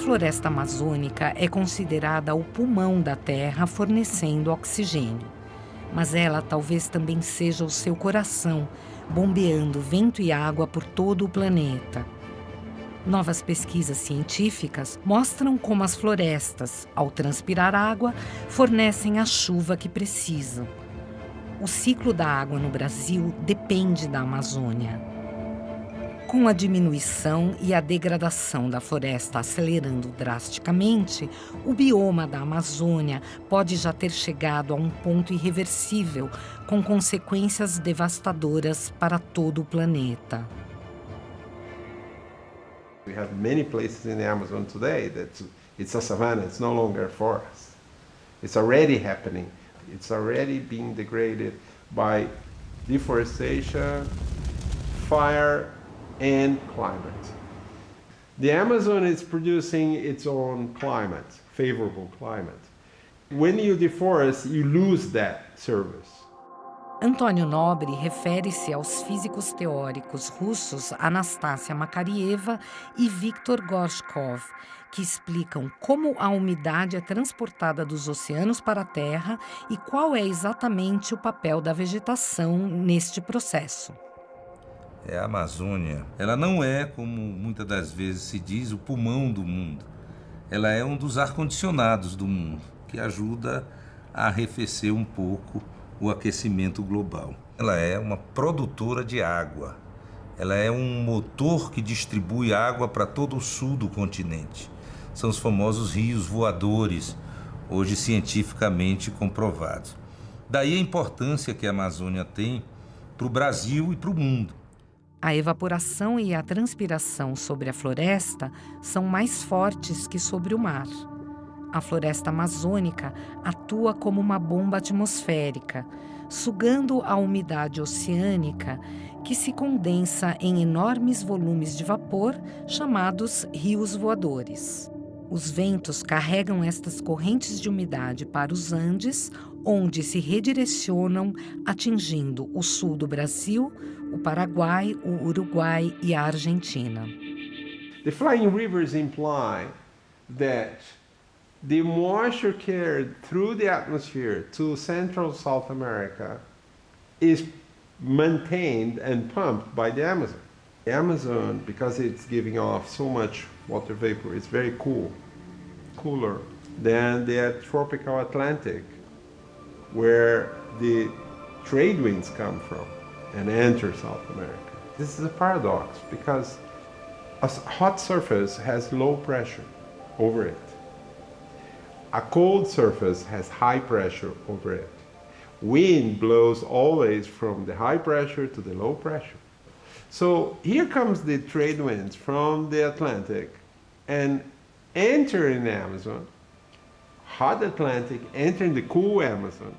floresta amazônica é considerada o pulmão da Terra, fornecendo oxigênio. Mas ela talvez também seja o seu coração, bombeando vento e água por todo o planeta. Novas pesquisas científicas mostram como as florestas, ao transpirar água, fornecem a chuva que precisam. O ciclo da água no Brasil depende da Amazônia. Com a diminuição e a degradação da floresta acelerando drasticamente, o bioma da Amazônia pode já ter chegado a um ponto irreversível, com consequências devastadoras para todo o planeta. We have many places in the Amazon today that it's a savanna, it's no longer a forest. It's already happening. It's already being degraded by deforestation, fire, and climate. The Amazon is producing its own climate, favorable climate. When you deforest, you lose that service. Antônio Nobre refere-se aos físicos teóricos russos Anastasia Makarieva e Viktor Gorshkov, que explicam como a umidade é transportada dos oceanos para a Terra e qual é exatamente o papel da vegetação neste processo. A Amazônia, ela não é, como muitas das vezes se diz, o pulmão do mundo. Ela é um dos ar-condicionados do mundo, que ajuda a arrefecer um pouco o aquecimento global. Ela é uma produtora de água. Ela é um motor que distribui água para todo o sul do continente. São os famosos rios voadores, hoje cientificamente comprovados. Daí a importância que a Amazônia tem para o Brasil e para o mundo. A evaporação e a transpiração sobre a floresta são mais fortes que sobre o mar. A floresta amazônica atua como uma bomba atmosférica, sugando a umidade oceânica que se condensa em enormes volumes de vapor chamados rios voadores. Os ventos carregam estas correntes de umidade para os Andes, onde se redirecionam, atingindo o sul do Brasil, o Paraguai, o Uruguai e a Argentina. The flying rivers imply that the moisture carried through the atmosphere to Central South America is maintained and pumped by the Amazon. The Amazon, because it's giving off so much water vapor, it's very cool, cooler than the tropical Atlantic, where the trade winds come from and enter South America. This is a paradox because a hot surface has low pressure over it. A cold surface has high pressure over it. Wind blows always from the high pressure to the low pressure. So here comes the trade winds from the Atlantic and entering the Amazon, hot Atlantic entering the cool Amazon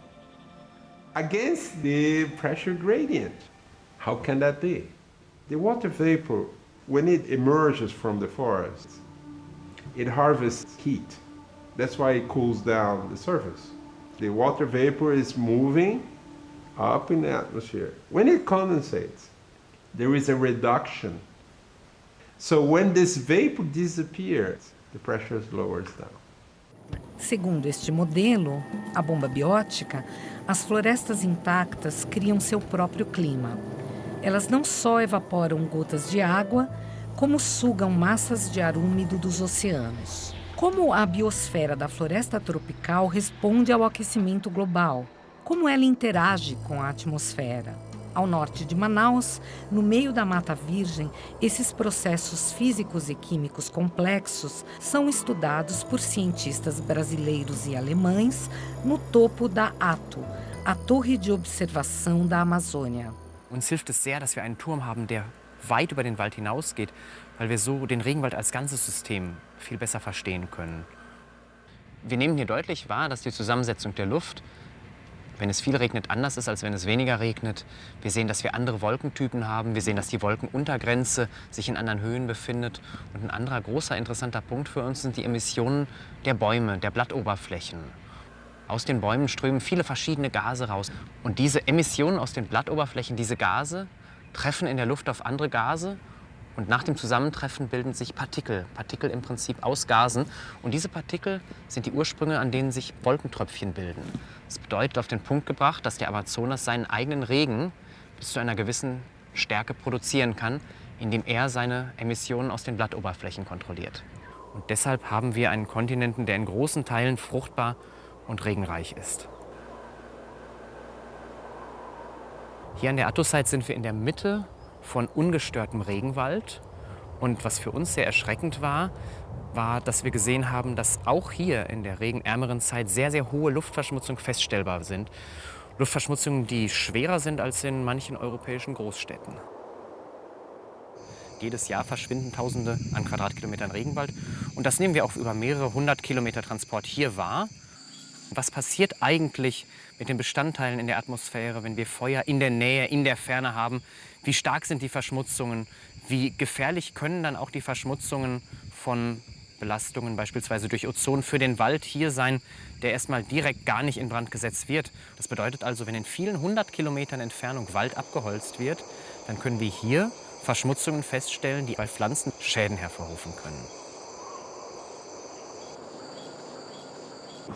against the pressure gradient. How can that be? The water vapor, when it emerges from the forest, it harvests heat. That's why it cools down the surface. The water vapor is moving up in the atmosphere. When it condensates, there is a reduction. So when this vapor disappears, the pressure lowers down. Segundo este modelo, a bomba biótica, as florestas intactas criam seu próprio clima. Elas não só evaporam gotas de água, como sugam massas de ar úmido dos oceanos. Como a biosfera da floresta tropical responde ao aquecimento global? Como ela interage com a atmosfera? Ao norte de Manaus, no meio da Mata Virgem, esses processos físicos e químicos complexos são estudados por cientistas brasileiros e alemães no topo da ATO, a Torre de Observação da Amazônia. Uns hilft es sehr, dass wir einen Turm haben, der weit über den Wald hinausgeht, weil wir so den Regenwald als ganzes System viel besser verstehen können. Wir nehmen hier deutlich wahr, dass die Zusammensetzung der Luft, wenn es viel regnet, anders ist, als wenn es weniger regnet. Wir sehen, dass wir andere Wolkentypen haben. Wir sehen, dass die Wolkenuntergrenze sich in anderen Höhen befindet. Und ein anderer großer interessanter Punkt für uns sind die Emissionen der Bäume, der Blattoberflächen. Aus den Bäumen strömen viele verschiedene Gase raus. Und diese Emissionen aus den Blattoberflächen, diese Gase, treffen in der Luft auf andere Gase Und nach dem Zusammentreffen bilden sich Partikel, Partikel im Prinzip aus Gasen. Und diese Partikel sind die Ursprünge, an denen sich Wolkentröpfchen bilden. Das bedeutet auf den Punkt gebracht, dass der Amazonas seinen eigenen Regen bis zu einer gewissen Stärke produzieren kann, indem er seine Emissionen aus den Blattoberflächen kontrolliert. Und deshalb haben wir einen Kontinenten, der in großen Teilen fruchtbar und regenreich ist. Hier an der Attu-Site sind wir in der Mitte von ungestörtem Regenwald. Und was für uns sehr erschreckend war, dass wir gesehen haben, dass auch hier in der regenärmeren Zeit sehr, sehr hohe Luftverschmutzungen feststellbar sind. Luftverschmutzungen, die schwerer sind als in manchen europäischen Großstädten. Jedes Jahr verschwinden Tausende an Quadratkilometern Regenwald. Und das nehmen wir auch über mehrere hundert Kilometer Transport hier wahr. Was passiert eigentlich mit den Bestandteilen in der Atmosphäre, wenn wir Feuer in der Nähe, in der Ferne haben? Wie stark sind die Verschmutzungen? Wie gefährlich können dann auch die Verschmutzungen von Belastungen, beispielsweise durch Ozon, für den Wald hier sein, der erstmal direkt gar nicht in Brand gesetzt wird? Das bedeutet also, wenn in vielen 100 Kilometern Entfernung Wald abgeholzt wird, dann können wir hier Verschmutzungen feststellen, die bei Pflanzen Schäden hervorrufen können.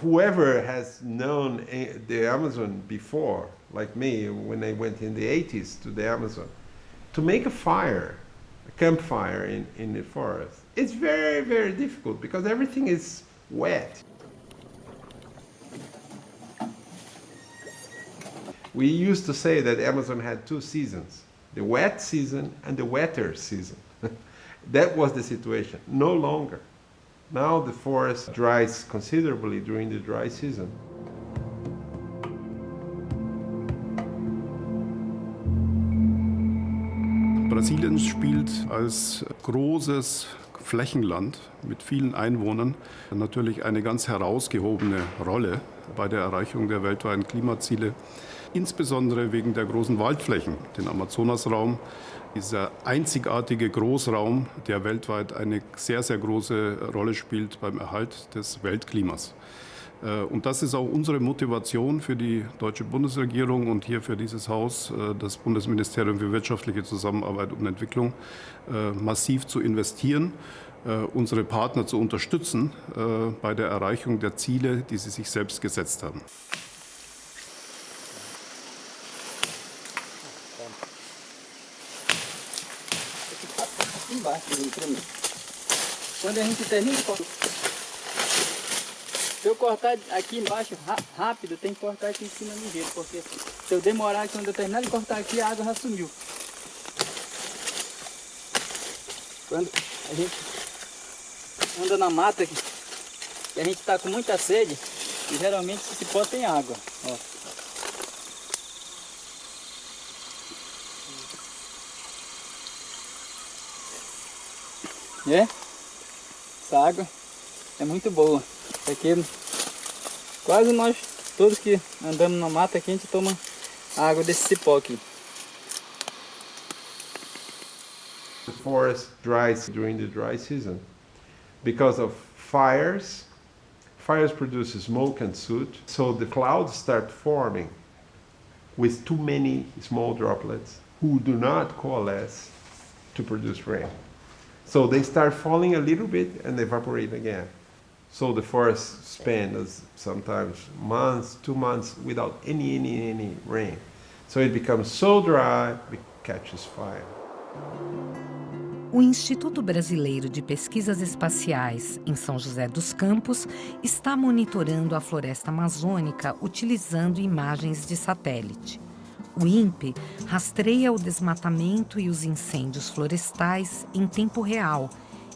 Whoever has known the Amazon before, like me, when I went in the 80s to the Amazon, to make a fire, a campfire in the forest, it's very, very difficult because everything is wet. We used to say that Amazon had two seasons, the wet season and the wetter season. That was the situation, no longer. Now the forest dries considerably during the dry season. Brasilien spielt als großes Flächenland mit vielen Einwohnern natürlich eine ganz herausgehobene Rolle bei der Erreichung der weltweiten Klimaziele, insbesondere wegen der großen Waldflächen, den Amazonasraum, dieser einzigartige Großraum, der weltweit eine sehr, sehr große Rolle spielt beim Erhalt des Weltklimas. Und das ist auch unsere Motivation für die deutsche Bundesregierung und hier für dieses Haus, das Bundesministerium für wirtschaftliche Zusammenarbeit und Entwicklung, massiv zu investieren, unsere Partner zu unterstützen bei der Erreichung der Ziele, die sie sich selbst gesetzt haben. Quando a gente termina, se eu cortar aqui embaixo rápido, tem que cortar aqui em cima ligeiro, porque se eu demorar aqui, quando eu terminar de cortar aqui, a água já sumiu. Quando a gente anda na mata aqui, e a gente está com muita sede, e geralmente esse cipó tem água. Ó. Essa água é muito boa. Aqui, quase nós, todos que andamos na mata aqui, a gente toma a água desse cipó aqui. The forest dries during the dry season because of fires. Fires produce smoke and soot, so the clouds start forming with too many small droplets who do not coalesce to produce rain. So they start falling a little bit and evaporate again. So the forest spends sometimes months, 2 months without any rain. So it becomes so dry, it catches fire. O Instituto Brasileiro de Pesquisas Espaciais, em São José dos Campos, está monitorando a floresta amazônica utilizando imagens de satélite. O INPE rastreia o desmatamento e os incêndios florestais em tempo real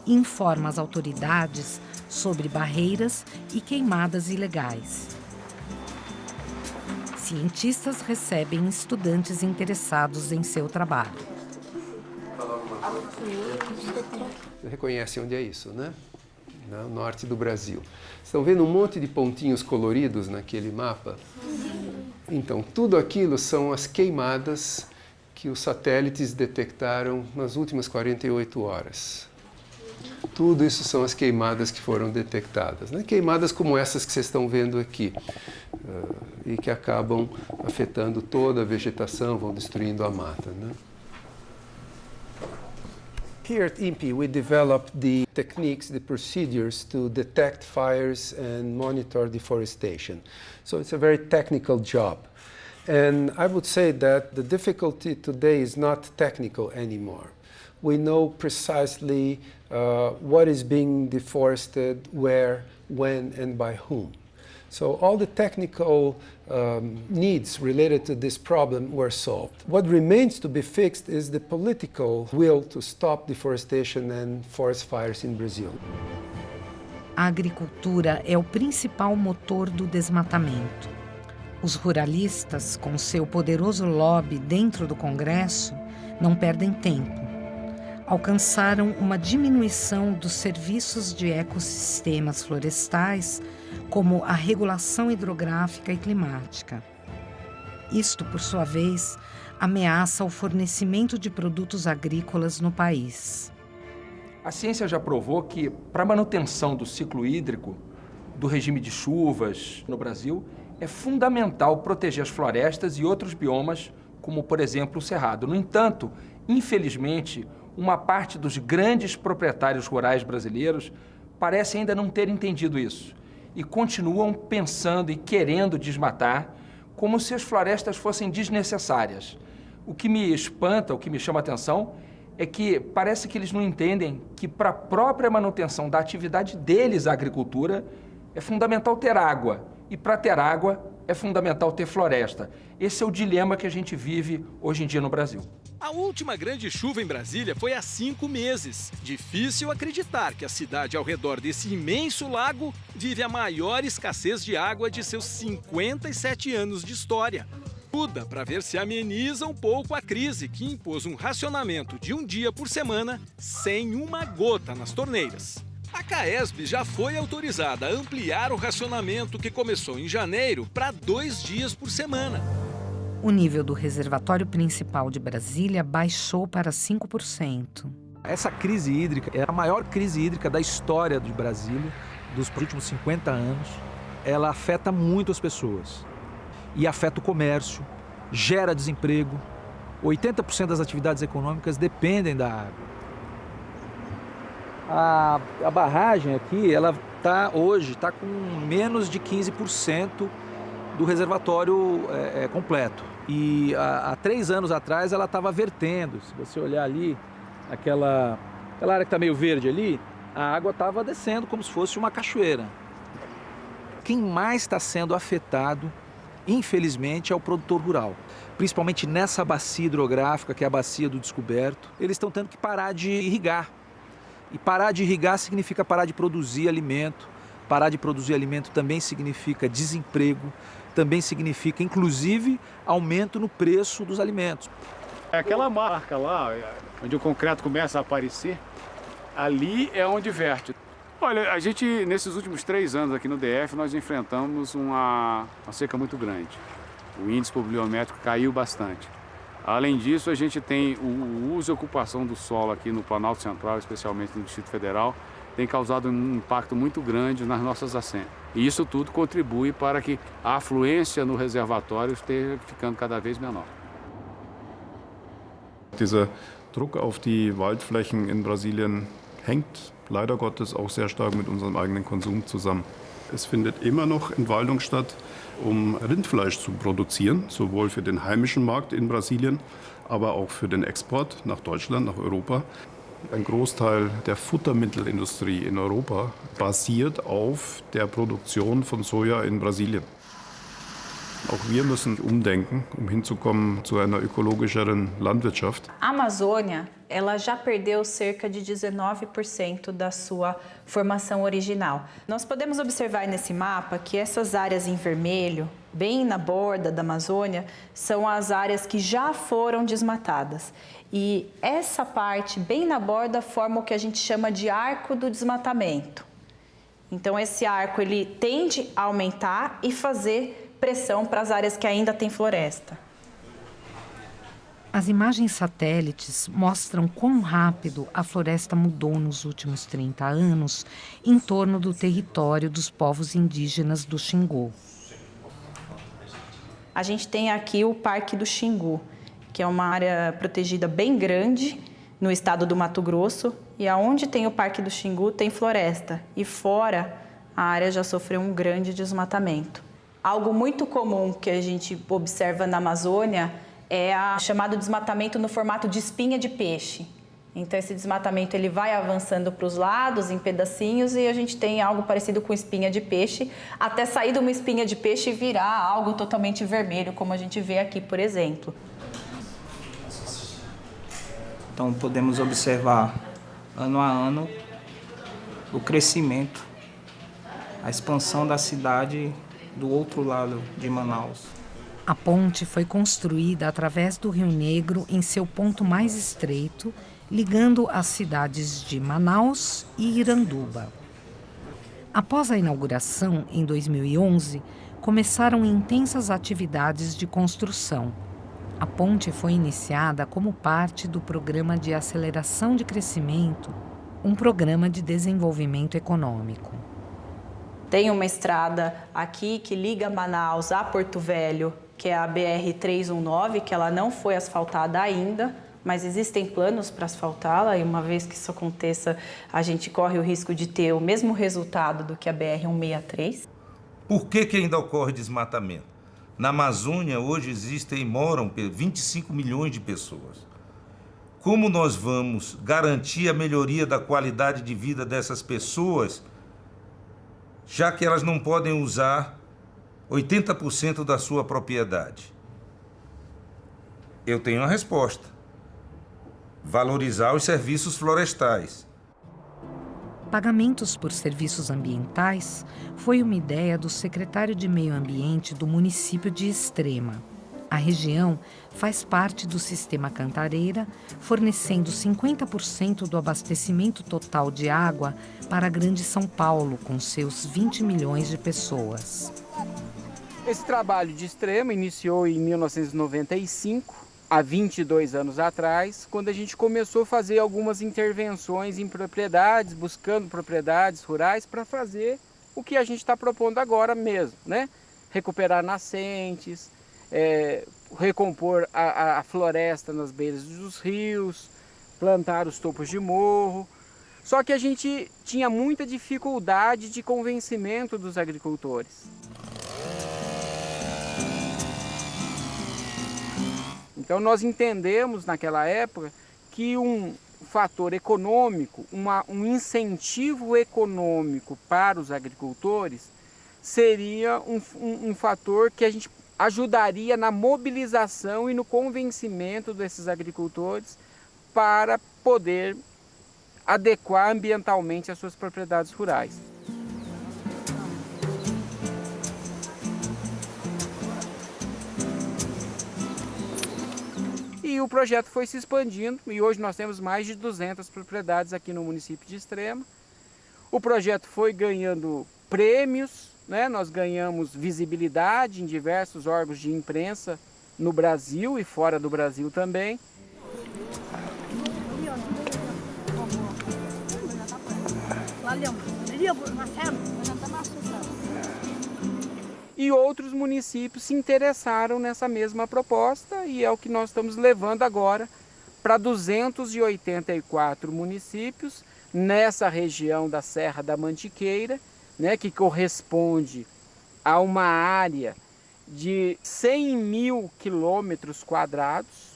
e informa as autoridades sobre barreiras e queimadas ilegais. Cientistas recebem estudantes interessados em seu trabalho. Você reconhece onde é isso, né? No norte do Brasil. Estão vendo um monte de pontinhos coloridos naquele mapa? Então, tudo aquilo são as queimadas que os satélites detectaram nas últimas 48 horas. Tudo isso são as queimadas que foram detectadas, né? Queimadas como essas que vocês estão vendo aqui, e que acabam afetando toda a vegetação, vão destruindo a mata, né? Here at INPE, we developed the techniques, the procedures to detect fires and monitor deforestation. So it's a very technical job. And I would say that the difficulty today is not technical anymore. We know precisely what is being deforested, where, when, and by whom. So all the technical needs related to this problem were solved. What remains to be fixed is the political will to stop deforestation and forest fires in Brazil. A agricultura é o principal motor do desmatamento. Os ruralistas, com seu poderoso lobby dentro do Congresso, não perdem tempo. Alcançaram uma diminuição dos serviços de ecossistemas florestais, como a regulação hidrográfica e climática. Isto, por sua vez, ameaça o fornecimento de produtos agrícolas no país. A ciência já provou que, para a manutenção do ciclo hídrico, do regime de chuvas no Brasil, é fundamental proteger as florestas e outros biomas, como, por exemplo, o cerrado. No entanto, infelizmente, uma parte dos grandes proprietários rurais brasileiros parece ainda não ter entendido isso e continuam pensando e querendo desmatar como se as florestas fossem desnecessárias. O que me espanta, o que me chama a atenção, é que parece que eles não entendem que para a própria manutenção da atividade deles, a agricultura, é fundamental ter água. E para ter água, é fundamental ter floresta. Esse é o dilema que a gente vive hoje em dia no Brasil. A última grande chuva em Brasília foi há 5 meses. Difícil acreditar que a cidade ao redor desse imenso lago vive a maior escassez de água de seus 57 anos de história. Tudo para ver se ameniza um pouco a crise que impôs um racionamento de 1 dia por semana sem uma gota nas torneiras. A CAESB já foi autorizada a ampliar o racionamento que começou em janeiro para 2 dias por semana. O nível do reservatório principal de Brasília baixou para 5%. Essa crise hídrica é a maior crise hídrica da história de Brasília, dos últimos 50 anos. Ela afeta muito as pessoas e afeta o comércio, gera desemprego. 80% das atividades econômicas dependem da água. A barragem aqui, ela hoje está com menos de 15% do reservatório completo. E há 3 anos atrás ela estava vertendo. Se você olhar ali, aquela área que está meio verde ali, a água estava descendo como se fosse uma cachoeira. Quem mais está sendo afetado, infelizmente, é o produtor rural. Principalmente nessa bacia hidrográfica, que é a bacia do Descoberto, eles estão tendo que parar de irrigar. E parar de irrigar significa parar de produzir alimento. Parar de produzir alimento também significa desemprego, também significa, inclusive, aumento no preço dos alimentos. Aquela marca lá, onde o concreto começa a aparecer, ali é onde verte. Olha, a gente, nesses últimos 3 anos aqui no DF, nós enfrentamos uma seca muito grande. O índice pluviométrico caiu bastante. Além disso, a gente tem o uso e ocupação do solo aqui no Planalto Central, especialmente no Distrito Federal, tem causado um impacto muito grande nas nossas nascentes. E isso tudo contribui para que a afluência no reservatório esteja ficando cada vez menor. Dieser Druck auf die Waldflächen in Brasilien hängt leider Gottes auch sehr stark mit unserem eigenen Konsum zusammen. Es findet immer noch Entwaldung statt, um Rindfleisch zu produzieren, sowohl für den heimischen Markt in Brasilien, aber auch für den Export nach Deutschland, nach Europa. Ein Großteil der Futtermittelindustrie in Europa basiert auf der Produktion von Soja in Brasilien. Auch wir müssen umdenken, hinzukommen zu einer ökologischeren Landwirtschaft. A Amazônia, ela já perdeu cerca de 19% da sua formação original. Nós podemos observar nesse mapa que essas áreas em vermelho, bem na borda da Amazônia, são as áreas que já foram desmatadas. E essa parte, bem na borda, forma o que a gente chama de arco do desmatamento. Então, esse arco ele tende a aumentar e fazer pressão para as áreas que ainda têm floresta. As imagens satélites mostram quão rápido a floresta mudou nos últimos 30 anos em torno do território dos povos indígenas do Xingu. A gente tem aqui o Parque do Xingu, que é uma área protegida bem grande, no estado do Mato Grosso, e aonde tem o Parque do Xingu tem floresta, e fora a área já sofreu um grande desmatamento. Algo muito comum que a gente observa na Amazônia é o chamado desmatamento no formato de espinha de peixe. Então esse desmatamento ele vai avançando para os lados em pedacinhos e a gente tem algo parecido com espinha de peixe, até sair de uma espinha de peixe e virar algo totalmente vermelho, como a gente vê aqui, por exemplo. Então podemos observar ano a ano o crescimento, a expansão da cidade do outro lado de Manaus. A ponte foi construída através do Rio Negro em seu ponto mais estreito, ligando as cidades de Manaus e Iranduba. Após a inauguração, em 2011, começaram intensas atividades de construção. A ponte foi iniciada como parte do Programa de Aceleração de Crescimento, um programa de desenvolvimento econômico. Tem uma estrada aqui que liga Manaus a Porto Velho, que é a BR-319, que ela não foi asfaltada ainda, mas existem planos para asfaltá-la e uma vez que isso aconteça, a gente corre o risco de ter o mesmo resultado do que a BR-163. Por que ainda ocorre desmatamento? Na Amazônia, hoje existem e moram 25 milhões de pessoas. Como nós vamos garantir a melhoria da qualidade de vida dessas pessoas, já que elas não podem usar 80% da sua propriedade? Eu tenho uma resposta: valorizar os serviços florestais. Pagamentos por serviços ambientais foi uma ideia do secretário de Meio Ambiente do município de Extrema. A região faz parte do sistema Cantareira, fornecendo 50% do abastecimento total de água para a Grande São Paulo, com seus 20 milhões de pessoas. Esse trabalho de Extrema iniciou em 1995, há 22 anos atrás, quando a gente começou a fazer algumas intervenções em propriedades, buscando propriedades rurais para fazer o que a gente está propondo agora mesmo, né? Recuperar nascentes, recompor a floresta nas beiras dos rios, plantar os topos de morro. Só que a gente tinha muita dificuldade de convencimento dos agricultores. Então nós entendemos naquela época que um fator econômico, um incentivo econômico para os agricultores seria um fator que a gente ajudaria na mobilização e no convencimento desses agricultores para poder adequar ambientalmente as suas propriedades rurais. E o projeto foi se expandindo e hoje nós temos mais de 200 propriedades aqui no município de Extrema. O projeto foi ganhando prêmios, né? Nós ganhamos visibilidade em diversos órgãos de imprensa no Brasil e fora do Brasil também. E outros municípios se interessaram nessa mesma proposta e é o que nós estamos levando agora para 284 municípios nessa região da Serra da Mantiqueira, né, que corresponde a uma área de 100 mil quilômetros quadrados,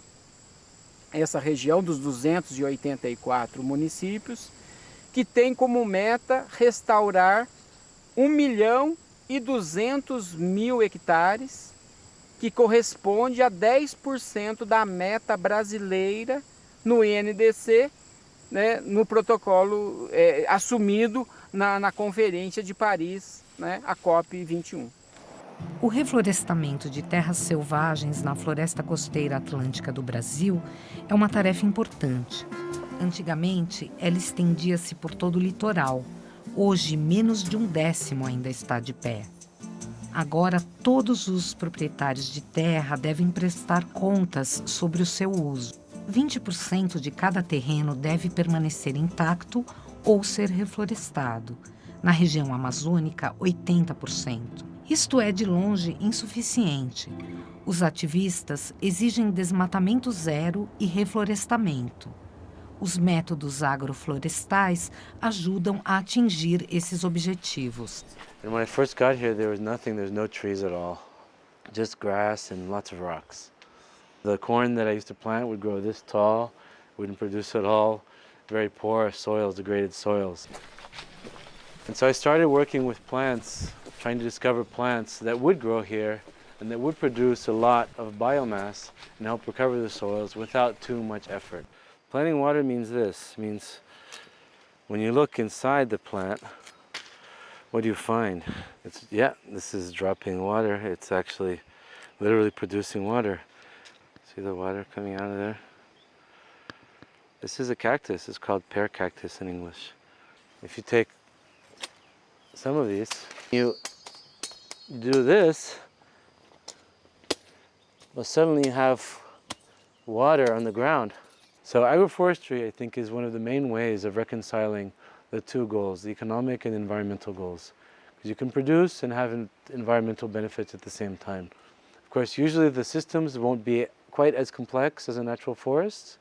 essa região dos 284 municípios, que tem como meta restaurar 1.200.000 hectares, que corresponde a 10% da meta brasileira no INDC, né, no protocolo assumido na Conferência de Paris, né, a COP21. O reflorestamento de terras selvagens na floresta costeira atlântica do Brasil é uma tarefa importante. Antigamente, ela estendia-se por todo o litoral. Hoje, menos de 1/10 ainda está de pé. Agora, todos os proprietários de terra devem prestar contas sobre o seu uso. 20% de cada terreno deve permanecer intacto ou ser reflorestado. Na região amazônica, 80%. Isto é, de longe, insuficiente. Os ativistas exigem desmatamento zero e reflorestamento. Os métodos agroflorestais ajudam a atingir esses objetivos. And when I first got here, there was nothing, there's no trees at all. Just grass and lots of rocks. The corn that I used to plant would grow this tall, wouldn't produce at all, very poor soils, degraded soils. And so I started working with plants, trying to discover plants that would grow here and that would produce a lot of biomass and help recover the soils without too much effort. Planting water means this, means when you look inside the plant, what do you find? This is dropping water. It's actually literally producing water. See the water coming out of there? This is a cactus. It's called pear cactus in English. If you take some of these, you do this, well, suddenly you have water on the ground. So agroforestry, I think, is one of the main ways of reconciling the two goals, the economic and environmental goals. Because you can produce and have environmental benefits at the same time. Of course, usually the systems won't be quite as complex as a natural forest,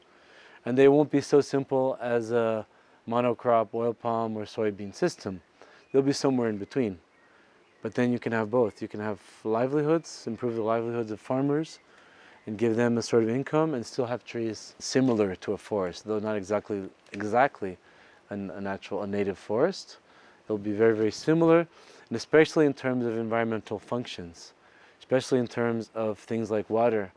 and they won't be so simple as a monocrop oil palm or soybean system. They'll be somewhere in between. But then you can have both. You can have livelihoods, improve the livelihoods of farmers, and give them a sort of income, and still have trees similar to a forest, though not exactly a native forest. It'll be very, very similar, and especially in terms of environmental functions, especially in terms of things like water.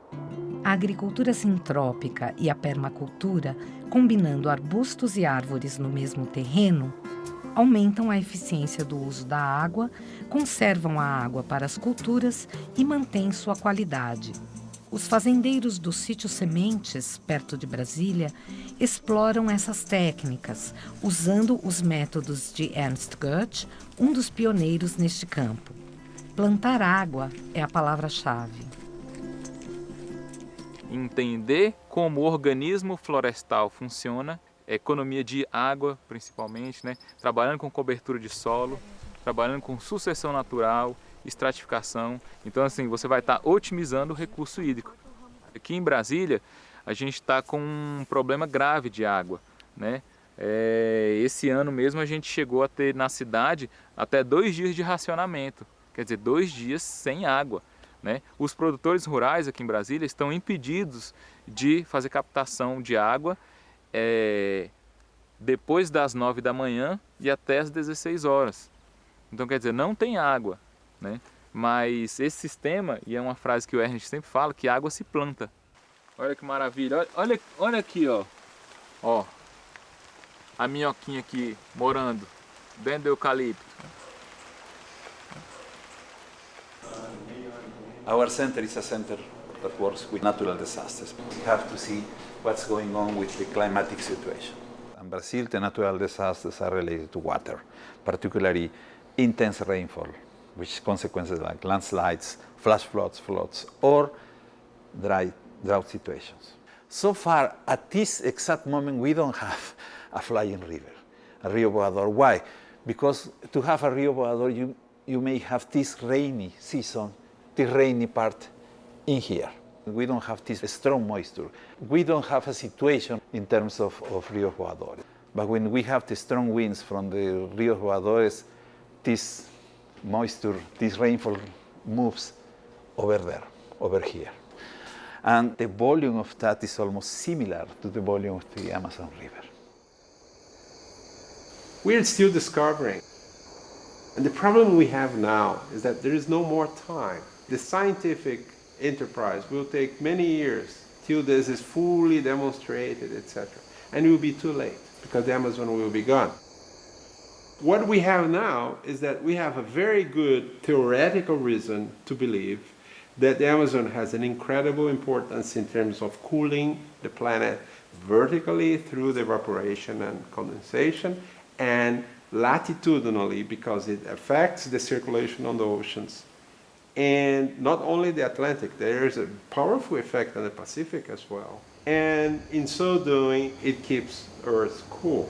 A agricultura sintrópica e a permacultura, combinando arbustos e árvores no mesmo terreno, aumentam a eficiência do uso da água, conservam a água para as culturas e mantêm sua qualidade. Os fazendeiros do sítio Sementes, perto de Brasília, exploram essas técnicas, usando os métodos de Ernst Goetz, um dos pioneiros neste campo. Plantar água é a palavra-chave. Entender como o organismo florestal funciona, economia de água principalmente, né? Trabalhando com cobertura de solo, trabalhando com sucessão natural, estratificação. Então, assim, você vai estar otimizando o recurso hídrico. Aqui em Brasília, a gente está com um problema grave de água, né? Esse ano mesmo a gente chegou a ter na cidade até 2 dias de racionamento, quer dizer, 2 dias sem água, né? Os produtores rurais aqui em Brasília estão impedidos de fazer captação de água depois das 9 da manhã e até as 16 horas. Então, quer dizer, não tem água, né? Mas esse sistema, e é uma frase que o Ernst sempre fala, que água se planta. Olha que maravilha, olha aqui, ó, a minhoquinha aqui morando dentro do eucalipto. Our center is a center that works with natural disasters. We have to see what's going on with the climatic situation. In Brazil, the natural disasters are related to water, particularly intense rainfall, which consequences like landslides, flash floods, or drought situations. So far, at this exact moment, we don't have a flying river, a Rio Voador. Why? Because to have a Rio Voador, you may have this rainy season, the rainy part in here. We don't have this strong moisture. We don't have a situation in terms of Rio Voador. But when we have the strong winds from the Rio Voadores, this moisture, this rainfall moves over there, over here. And the volume of that is almost similar to the volume of the Amazon River. We're still discovering. And the problem we have now is that there is no more time. The scientific enterprise will take many years till this is fully demonstrated, etc. And it will be too late because the Amazon will be gone. What we have now is that we have a very good theoretical reason to believe that the Amazon has an incredible importance in terms of cooling the planet vertically through the evaporation and condensation, and latitudinally because it affects the circulation on the oceans. And not only the Atlantic, there is a powerful effect on the Pacific as well. And in so doing, it keeps Earth cool.